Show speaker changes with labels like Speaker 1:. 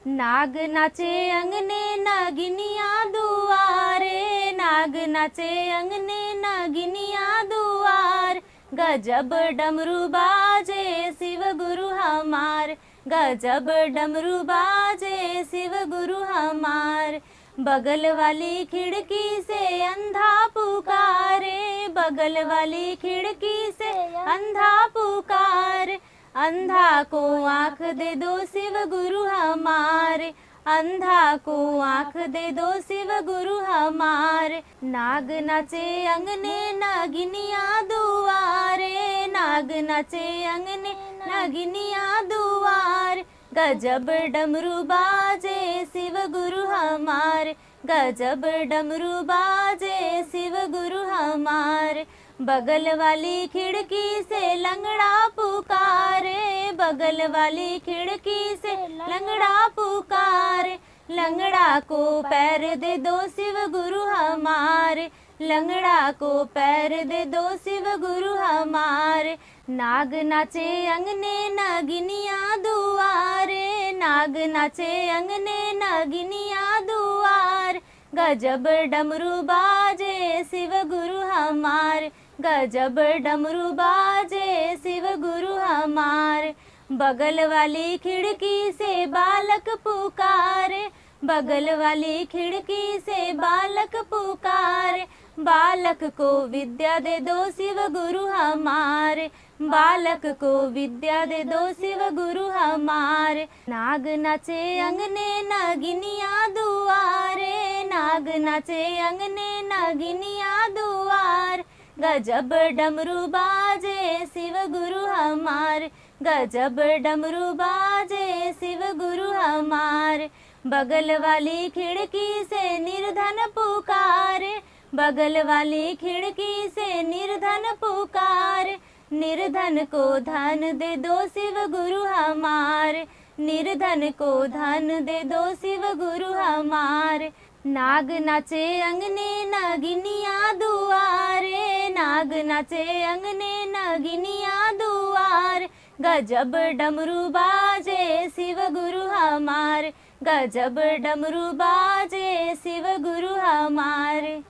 Speaker 1: नाग नाचे अंगने नागिनिया दुआरे, नाग नाचे अंगने नागिनिया दुआर। गजब डमरू बाजे शिव गुरु हमार, गजब डमरू बाजे शिव गुरु हमार। बगल वाली खिड़की से अंधा पुकारे, बगल वाली खिड़की से अंधा पुकार। अंधा को आँख दे दो शिव गुरु हमारे, अंधा को आँख दे दो शिव गुरु हमारे। नाग नाचे अंगने नागिनिया दुआरे, नाग नाचे अंगने नागिनिया दुआर। गजब डमरू बाजे शिव गुरु हमारे, गजब डमरू बाजे शिव गुरु हमारे। बगल वाली खिड़की से लंगड़ा पुकारे, बगल वाली खिड़की से लंगड़ा पुकारे। लंगड़ा को पैर दे दो शिव गुरु हमारे, लंगड़ा को पैर दे दो शिव गुरु हमारे। नाग नाचे अंगने नागिनिया दुआरे, नाग नाचे अंगने नागिनिया दुआर। गजब डमरू बाजे शिव गुरु हमारे, गजब डमरू बाजे शिव गुरु हमारे। बगल वाली खिड़की से बालक पुकारे, बगल वाली खिड़की से बालक पुकारे। बालक को विद्या दे दो शिव गुरु हमारे, बालक को विद्या दे दो शिव गुरु हमारे। नाग नाचे अंगने नागिनिया दुआरे, नाग नाचे अंगने नागिनिया दुआर। गजब डमरू बाजे शिव गुरु हमारे, गजब डमरू बाजे शिव गुरु हमारे। बगल वाली खिड़की से निर्धन पुकारे, बगल वाली खिड़की से निर्धन पुकारे। निर्धन को धन दे दो शिव गुरु हमारे, निर्धन को धन दे दो शिव गुरु हमारे। नाग नाचे अंगने नागिनिया दुआरे, नाग नाचे अंगने नागिनिया दुआर। गजब डमरू बाजे शिव गुरु हमारे, गजब डमरू बाजे शिव गुरु हमारे।